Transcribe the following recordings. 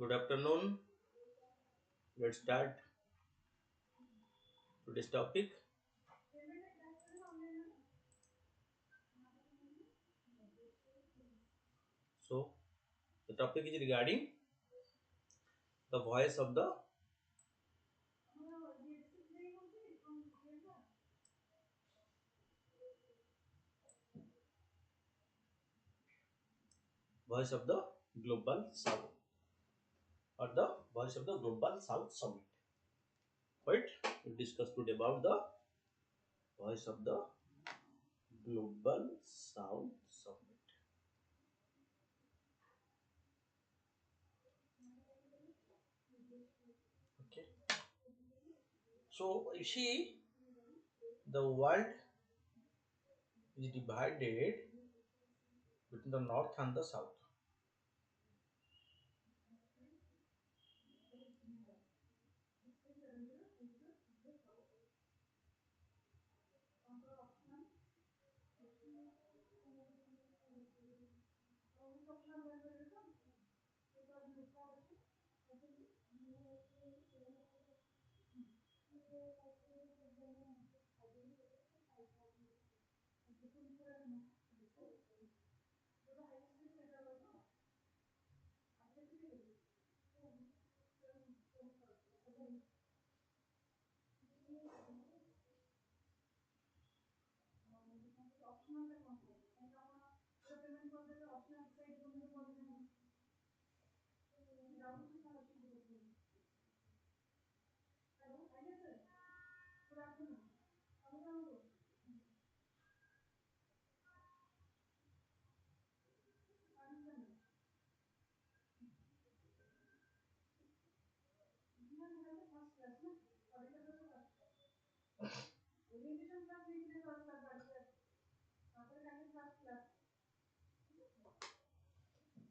Good afternoon. Let's start today's topic. So, the topic is regarding the voice of the global south or the voice of the global south summit. Right? We discuss today about the voice of the global south summit. Okay. So, you see, the world is divided between the north and the south.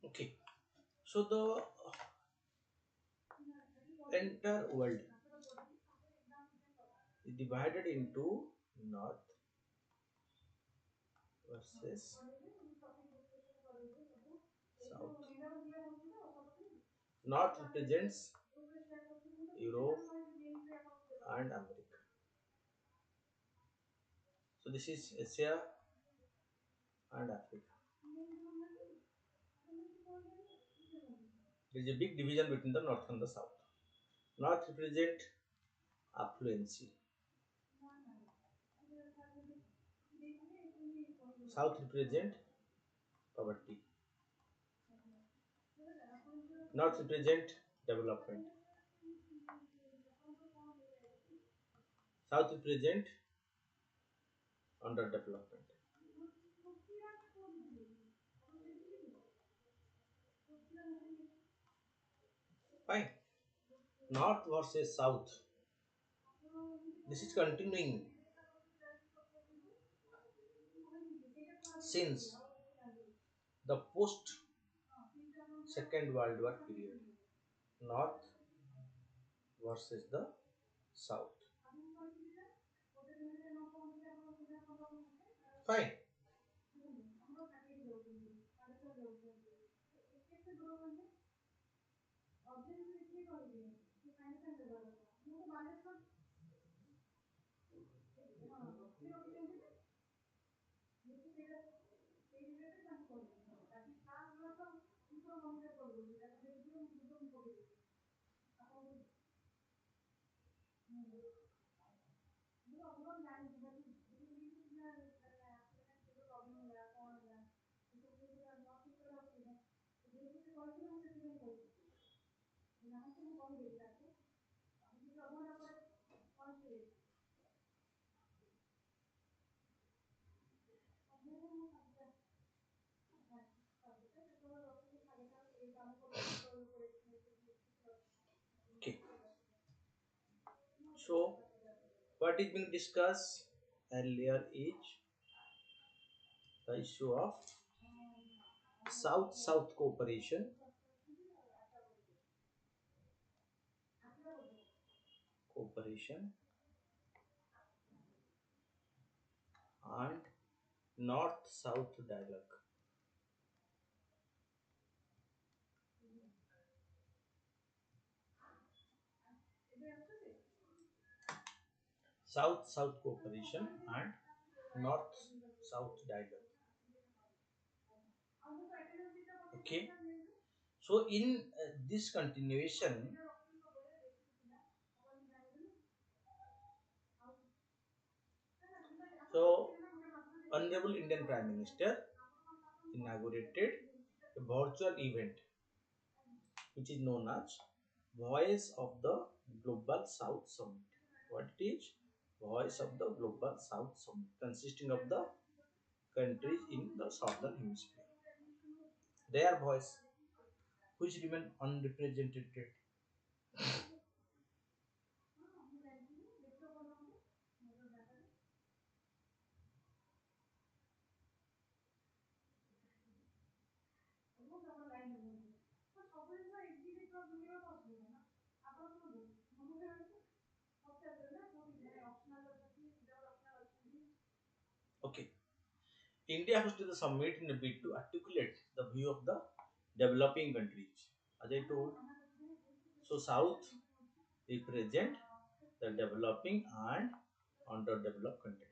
Okay. So, the entire world is divided into north versus south. North represents Europe and America. So this is Asia and Africa. There is a big division between the north and the south. North represent affluency. South represent poverty. North represent development. South represent underdevelopment. Fine. North versus south. This is continuing since the post Second World War period. North versus the south. Fine. Okay. So what is being discussed earlier is the issue of South-South cooperation and North-South dialogue. South South cooperation and North South dialogue. Okay, so in this continuation, so Honorable Indian Prime Minister inaugurated a virtual event which is known as Voice of the Global South Summit. What it is? Voice of the Global South Summit, consisting of the countries in the southern hemisphere. Their voice, which remain unrepresented. Okay. India hosted the summit in a bid to articulate the view of the developing countries. As I told, so South represent the developing and underdeveloped country.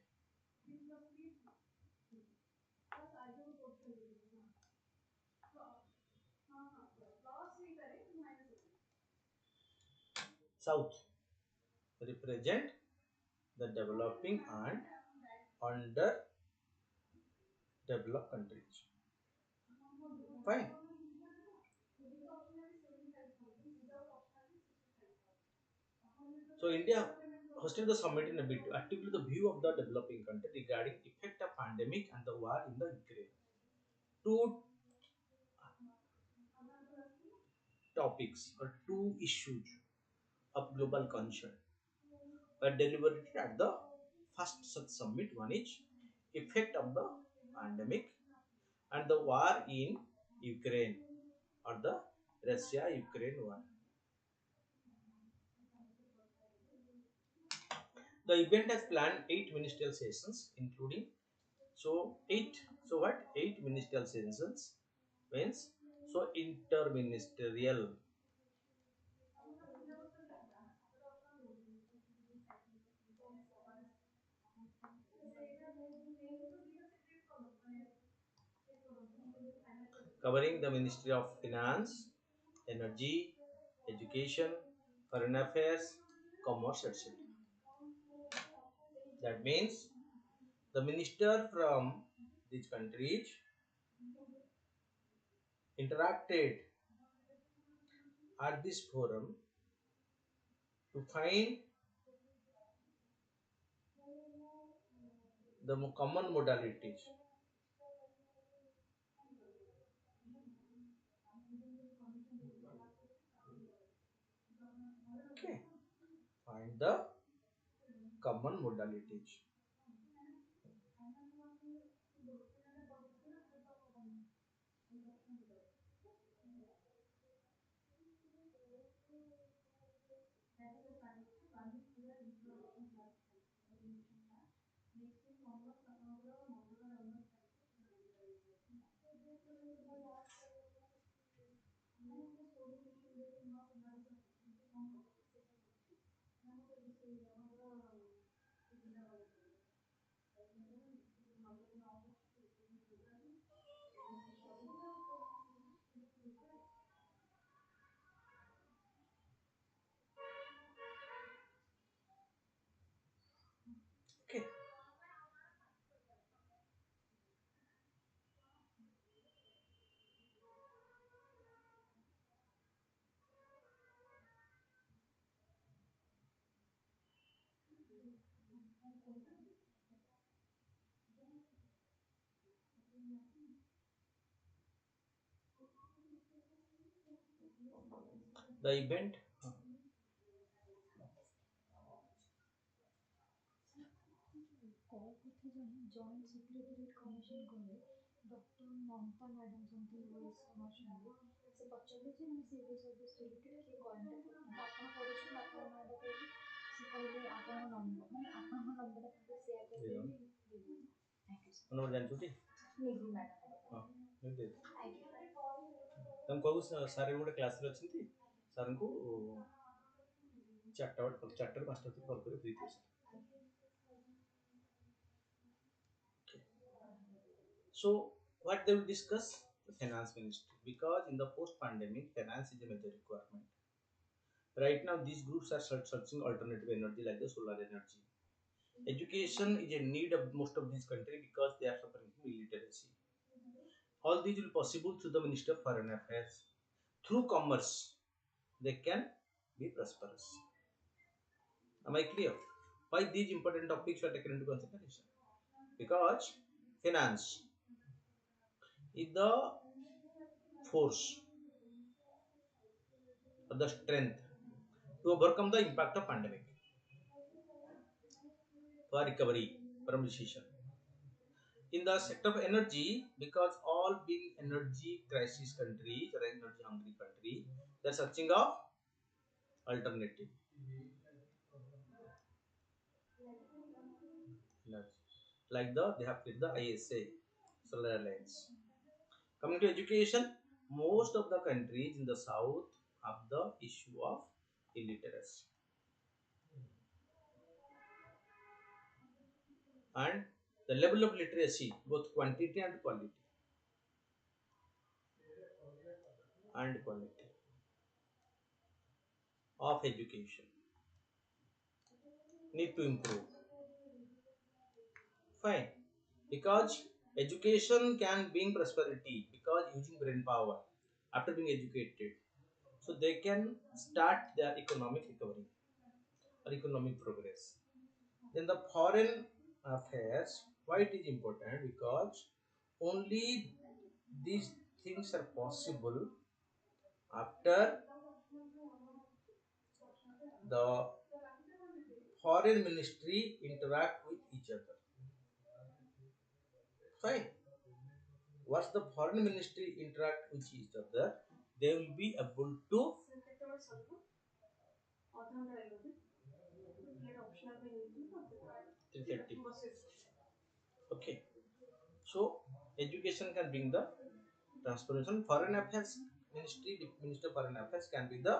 South represent the developing and underdeveloped countries. Fine. So India hosted the summit in a bid to articulate the view of the developing country regarding effect of pandemic and the war in the Ukraine. Two topics or two issues of global concern were deliberated at the first such summit. One is effect of the pandemic and the war in Ukraine, or the Russia-Ukraine war. The event has planned 8 ministerial sessions, including so eight. So what? 8 ministerial sessions means so interministerial. Covering the Ministry of Finance, Energy, Education, Foreign Affairs, Commerce, etc. That means the minister from these countries interacted at this forum to find the common modalities. Okay, find the common modalities. Okay, the event. Call କଥା ଜଣେ joint secretariat commission ଗଲେ doctor ମମତା madam ସେମିତି US ଅଛନ୍ତି ସେ ପଚାରିଲେ ଯେ ମାନେ civil service related କିଏ କରେଣ୍ଟ ମାନେ ଆପଣ କରୁଛନ୍ତି ଆପଣଙ୍କ ନାଁଟା କହିଲେ ସେ କହିଲେ ଆପଣଙ୍କ ନମ୍ବର ମାନେ ଆପଣଙ୍କ ନମ୍ବରଟା ତାଙ୍କୁ ସେୟାର କରିଦେଲି ଥ୍ୟାଙ୍କ ୟୁ ସାର୍ नंबर जानछुटी ନିଧି ମ୍ୟାଡ଼ାମ୍ हां नहीं दे ଆଜ୍ଞା तुम कहू सारे गोटे क्लास रे अछंती सार को 4टा 5टा कॉल कर फ्री थे So what they will discuss? The finance ministry, because in the post pandemic finance is a major requirement. Right now these groups are searching alternative energy like the solar energy. Education is a need of most of these countries because they are suffering from illiteracy. All these will possible through the Minister of Foreign Affairs. Through commerce, they can be prosperous. Am I clear? Why these important topics are taken into consideration? Because finance is the force or the strength to overcome the impact of pandemic for recovery from recession. In the sector of energy, because all being energy crisis countries or energy hungry country, they are searching of alternative energy. Like they have created the ISA, solar alliance. Coming to education, most of the countries in the south have the issue of illiteracy, and the level of literacy, both quantity and quality of education need to improve. Fine, because education can bring prosperity because using brain power after being educated, so they can start their economic recovery or economic progress. Then the foreign affairs, why it is important? Because only these things are possible after the foreign ministry interact with each other. Fine. Once the foreign ministry interact with each other, they will be able to effective. Okay. So education can bring the transformation. Foreign affairs ministry, the minister of foreign affairs can be the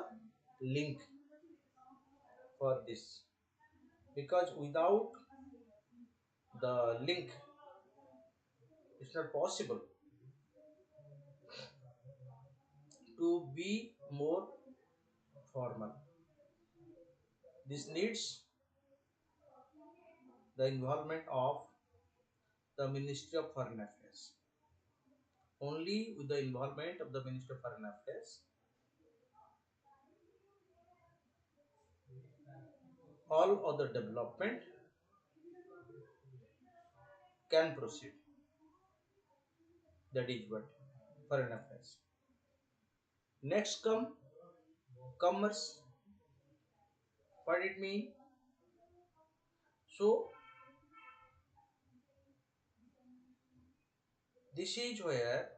link for this, because without the link it's not possible to be more formal. This needs the involvement of the Ministry of Foreign Affairs. Only with the involvement of the Ministry of Foreign Affairs, all other development can proceed. That is what foreign affairs. Next come commerce. What it mean? So this is where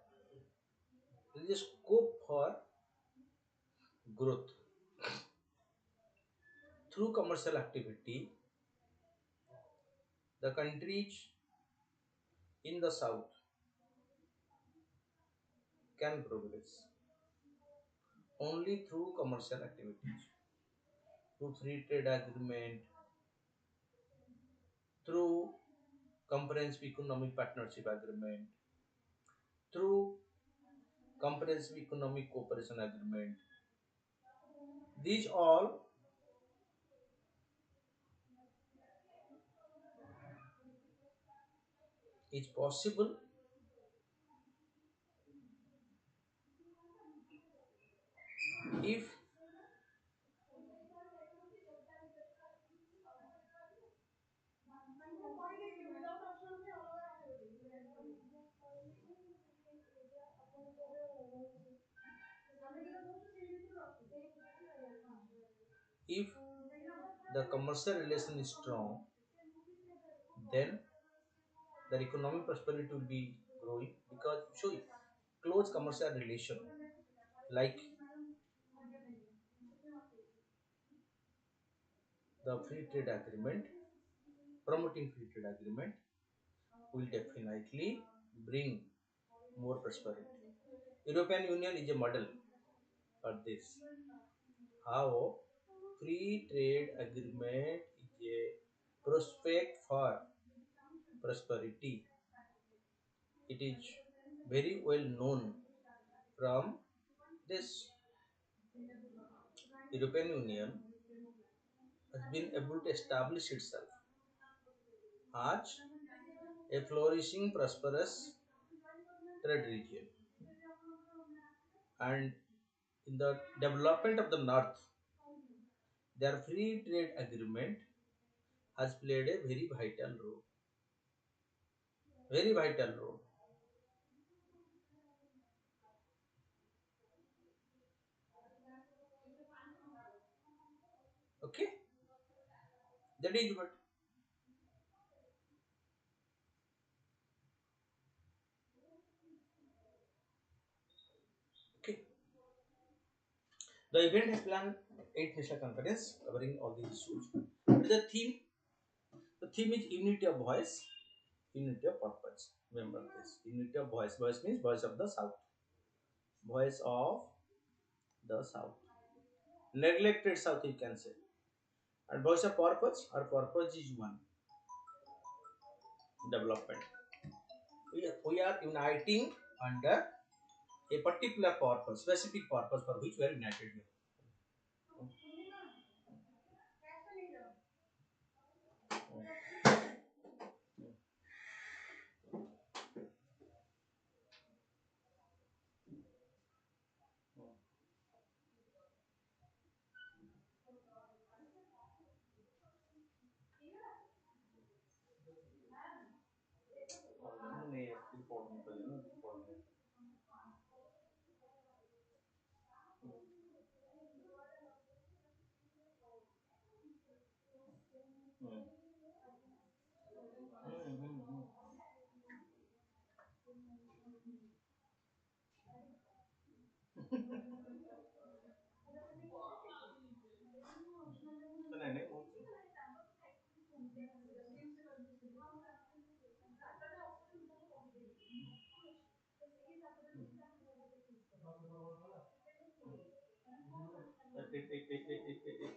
there is a scope for growth through commercial activity. The countries in the south can progress only through commercial activities, through free trade agreement, through comprehensive economic partnership agreement, through comprehensive economic cooperation agreement. These all is possible if if the commercial relation is strong, then the economic prosperity will be growing, because so close commercial relation like the free trade agreement, promoting free trade agreement will definitely bring more prosperity. European Union is a model for this. How free trade agreement is a prospect for prosperity. It is very well known from this European Union has been able to establish itself as a flourishing, prosperous trade region. And in the development of the North, their free trade agreement has played a very vital role. Very vital role. Okay, that is what. Okay, the event has planned 8 national conference covering all these issues. But the theme is unity of voice, unity of purpose. Remember this: unity of voice. Voice means voice of the South. Voice of the South. Neglected South, you can say. And voice of purpose, our purpose is one: development. We are uniting under a particular purpose, specific purpose for which we are united here.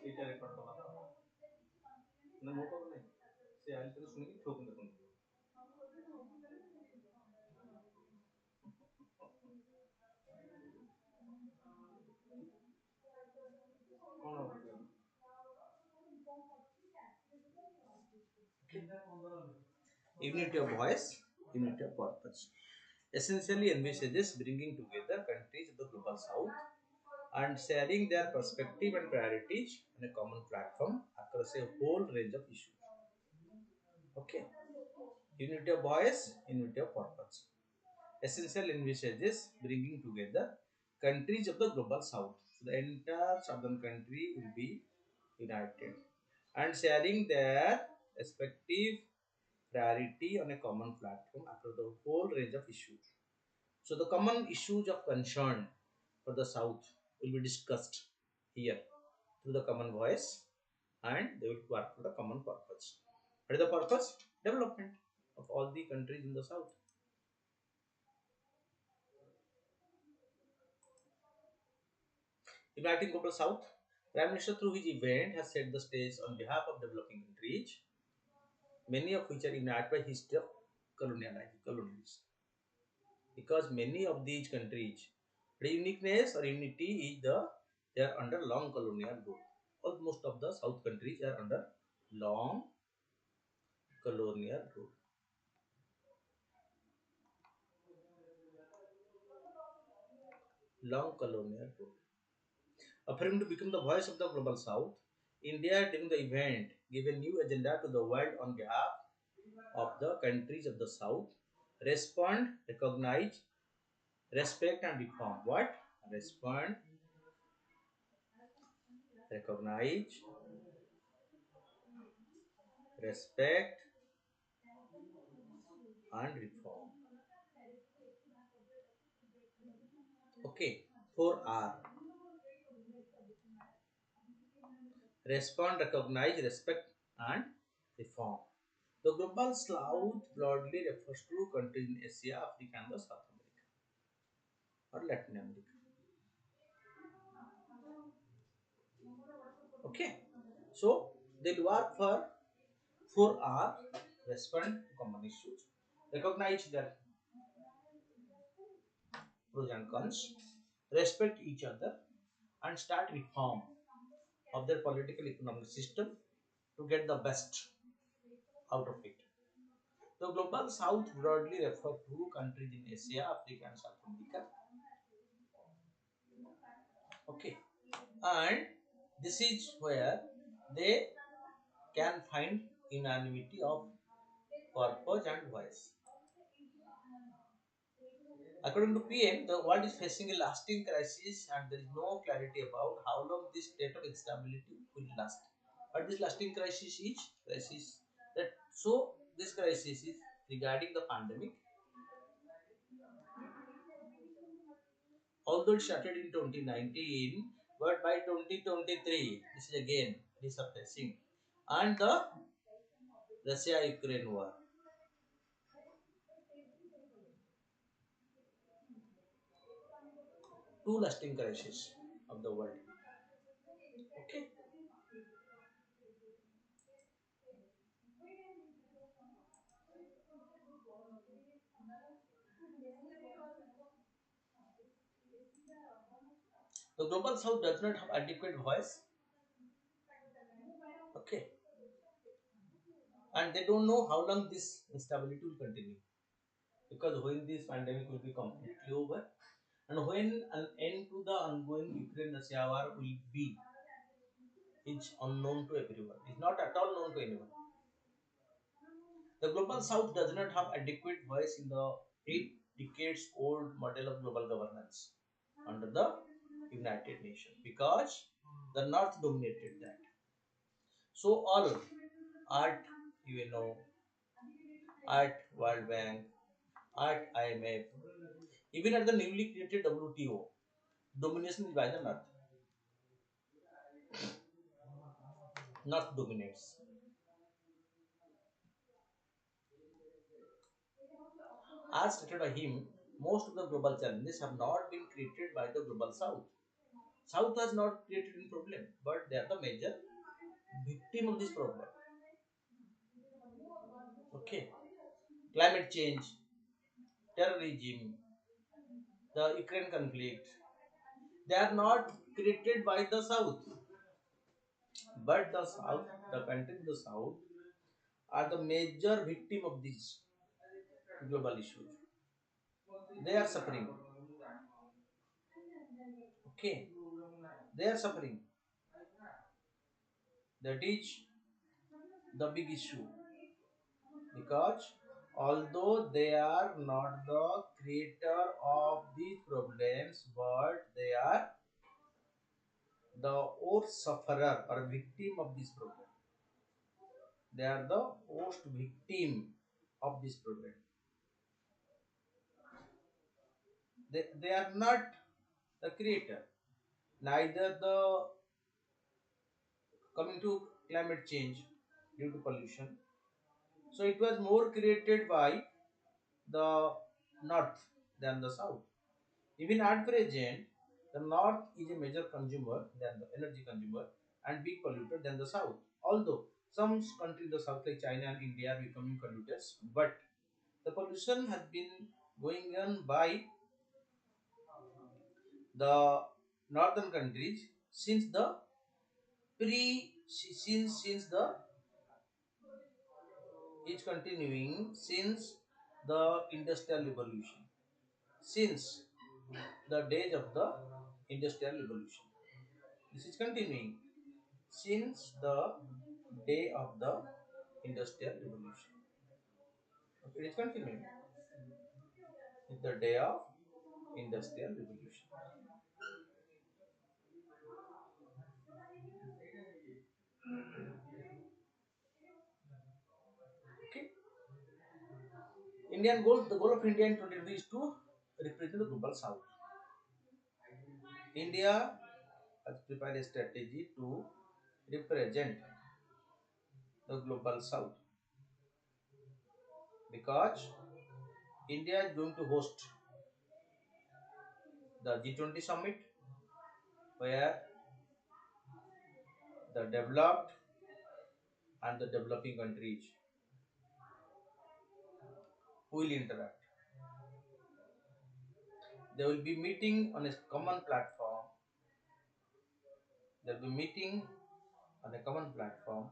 এটা record করা না মোটো নাই সে আইল থেকে শুনে কি ঠোকুন দেখুন কোন হবে unity of voice, unity of purpose. Essentially envisages bringing together countries of the global south and sharing their perspective and priorities on a common platform across a whole range of issues. Okay. Unity of voice, unity of purpose. Essential envisages bringing together countries of the global south. So the entire southern country will be united and sharing their respective priority on a common platform across the whole range of issues. So the common issues of concern for the South will be discussed here through the common voice, and they will work for the common purpose. What is the purpose? Development of all the countries in the South. Uniting Global South, Prime Minister through his event has set the stage on behalf of developing countries, many of which are united by history of colonialism. Because many of these countries, the uniqueness or unity is they are under long colonial rule. Almost of the South countries are under long colonial rule. Long colonial rule. Offering to become the voice of the global South, India during the event gave a new agenda to the world on behalf of the countries of the South. Respond, recognize, respect and reform. What? Respond, recognize, respect and reform. Okay, 4R. Respond, recognize, respect and reform. The global South broadly refers to countries in Asia, Africa and the South America or Latin America. Okay, so they'll work for 4R. Respond to common issues, recognize their pros and cons, respect each other, and start reform of their political economic system to get the best out of it. The global south broadly refer to countries in Asia, Africa, and South America. Okay, and this is where they can find unanimity of purpose and voice. According to PM, the world is facing a lasting crisis and there is no clarity about how long this state of instability will last. But this lasting crisis that so this crisis is regarding the pandemic. Although it started in 2019, but by 2023, this is again resurfacing. And the Russia-Ukraine war, two lasting crises of the world. Okay. The global south does not have adequate voice. Okay. And they don't know how long this instability will continue. Because when this pandemic will be completely over and when an end to the ongoing Ukraine Russia war will be is unknown to everyone. It's not at all known to anyone. The global south does not have adequate voice in the 8 decades old model of global governance under the United Nations because the north dominated that. So all art, art World Bank, art IMF, even at the newly created WTO, domination is by the north. North dominates. As stated by him, most of the global challenges have not been created by the global south. South has not created any problem, but they are the major victim of this problem. Okay, climate change, terrorism, the Ukraine conflict, they are not created by the south, but the south, the countries in the south are the major victim of these global issues. They are suffering. Okay, they are suffering. That is the big issue because although they are not the creator of these problems, but they are the worst sufferer or victim of this problem. They are the worst victim of this problem. They are not the creator, neither the coming to climate change due to pollution. So it was more created by the north than the south. Even at present, the north is a major consumer than the energy consumer and big polluter than the south. Although some countries in the south like China and India are becoming polluters, but the pollution has been going on by the northern countries since the since the is continuing since the industrial revolution, since the days of the industrial revolution. This is continuing since the day of the industrial revolution. Okay, it is continuing with the day of industrial revolution. Okay, the goal of India in 2020 is to represent the global south. India has prepared a strategy to represent the global south because India is going to host the G20 summit where the developed and the developing countries will interact. They will be meeting on a common platform. They'll be meeting on a common platform.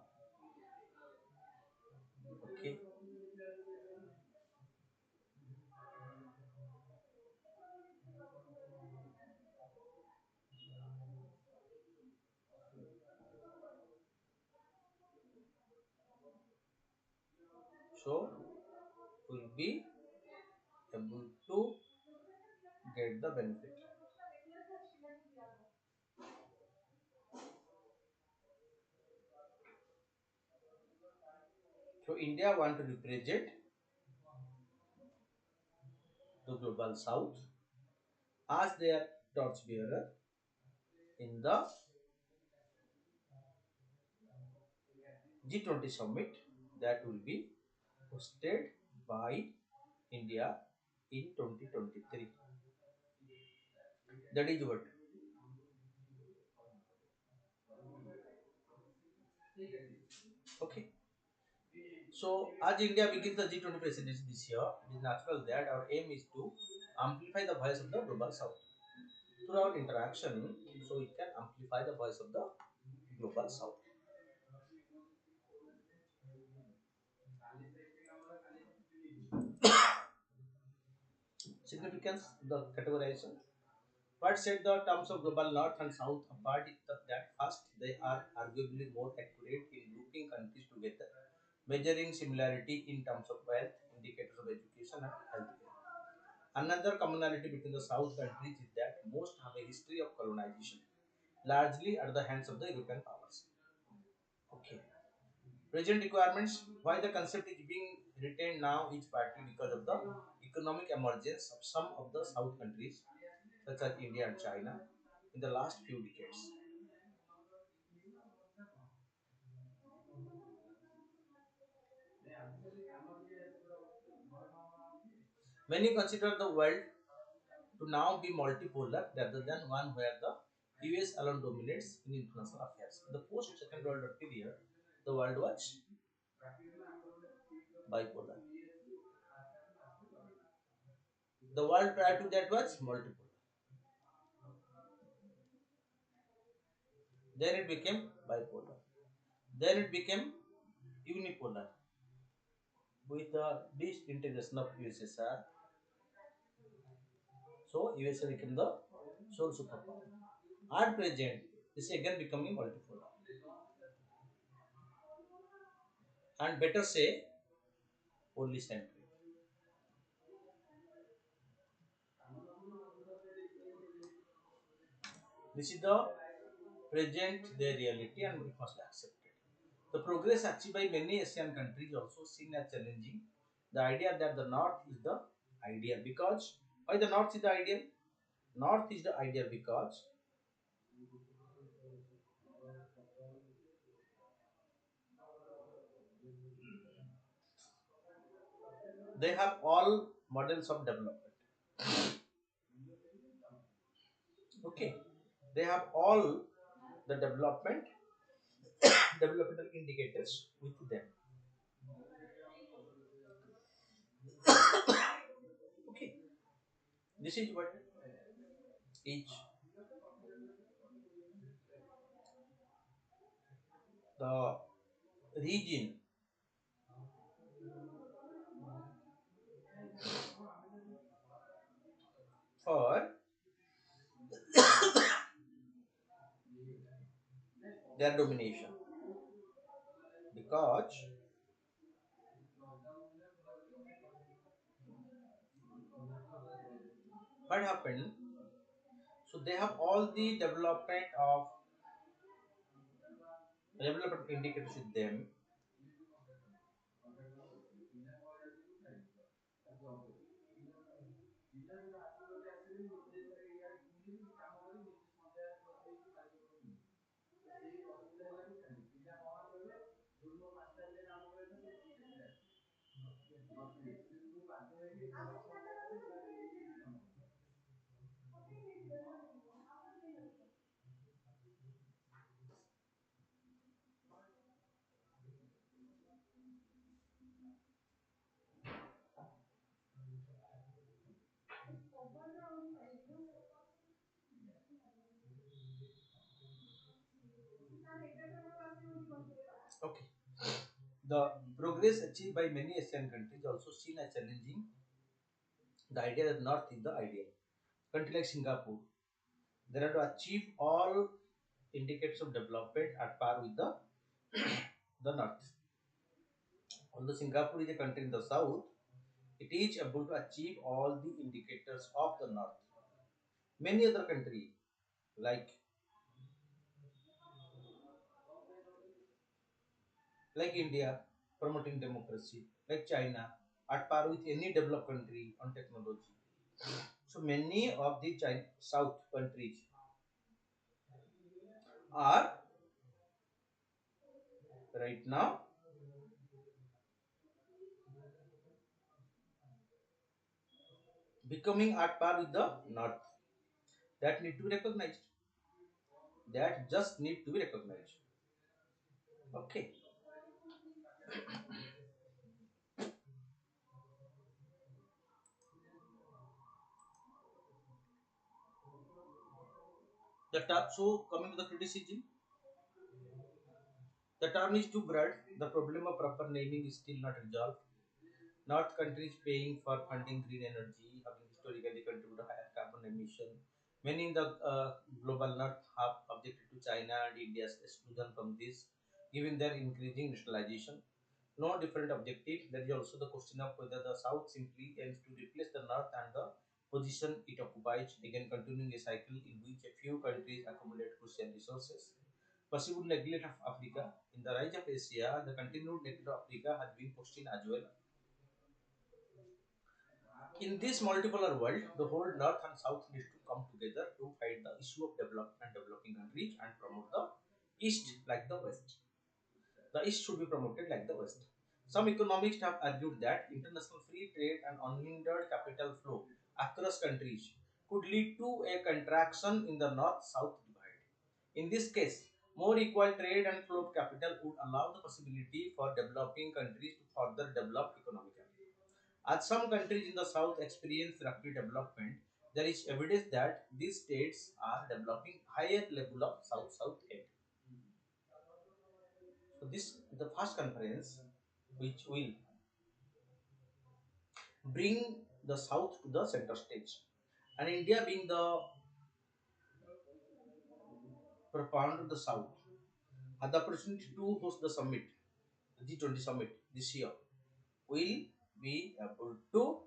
Okay. So we'll be able to get the benefit. So India want to represent the global south as their torchbearer in the G20 summit that will be hosted by India in 2023. That is what. Okay. So as India begins the G20 presidency this year, it is natural that our aim is to amplify the voice of the global south. Through our interaction, so it can amplify the voice of the global south. Significance, the categorization. What set the terms of global north and south apart is that first, they are arguably more accurate in grouping countries together, measuring similarity in terms of wealth, indicators of education and healthcare. Another commonality between the south countries is that most have a history of colonization, largely at the hands of the European powers. Okay. Present requirements. Why the concept is being retained now is partly because of the economic emergence of some of the south countries, such as India and China, in the last few decades. Many consider the world to now be multipolar rather than one where the US alone dominates in international affairs. In the post Second World War period, the world was bipolar. The world prior to that was multipolar. Then it became bipolar. Then it became unipolar with the disintegration of USSR. So USA became the sole superpower. At present, this is again becoming multipolar. And better say polycentric. This is the present their reality and it must be accepted. The progress achieved by many Asian countries also seen as challenging the idea that the North is the ideal. Because why the North is the ideal? North is the ideal because they have all models of development. Okay, they have all the developmental indicators with them. Okay, this is what each the region for their domination. Because what happened? So they have all the development indicators with them. Okay. The progress achieved by many Asian countries also seen as challenging the idea that North is the ideal. Country like Singapore, they have to achieve all indicators of development at par with the North. Although Singapore is a country in the South, it is able to achieve all the indicators of the North. Many other countries like India promoting democracy, like China at par with any developed country on technology. So many of the South countries are right now becoming at par with the North. That need to be recognized. That just need to be recognized. Okay. So coming to the criticism, the term is too broad. The problem of proper naming is still not resolved. North countries paying for funding green energy, having historically contributed to higher carbon emission. Many in the global North have objected to China and India's exclusion from this, given their increasing nationalization. No different objective. There is also the question of whether the South simply aims to replace the North and the position it occupies, again continuing a cycle in which a few countries accumulate crucial resources. Possible neglect of Africa. In the rise of Asia, the continued neglect of Africa has been questioned as well. In this multipolar world, the whole North and South needs to come together to fight the issue of development, developing countries, and promote the East like the West. The East should be promoted like the West. Some economists have argued that international free trade and unhindered capital flow across countries could lead to a contraction in the North-South divide. In this case, more equal trade and flow of capital would allow the possibility for developing countries to further develop economically. As some countries in the south experience rapid development, there is evidence that these states are developing higher level of south-south aid. So this is the first conference which will bring the south to the center stage. And India being the propounder of the south had the opportunity to host the summit, the G20 summit this year. Will be able to.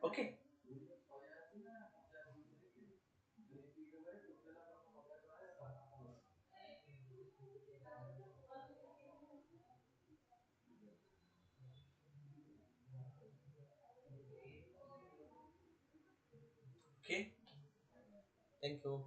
Okay. Okay. Thank you.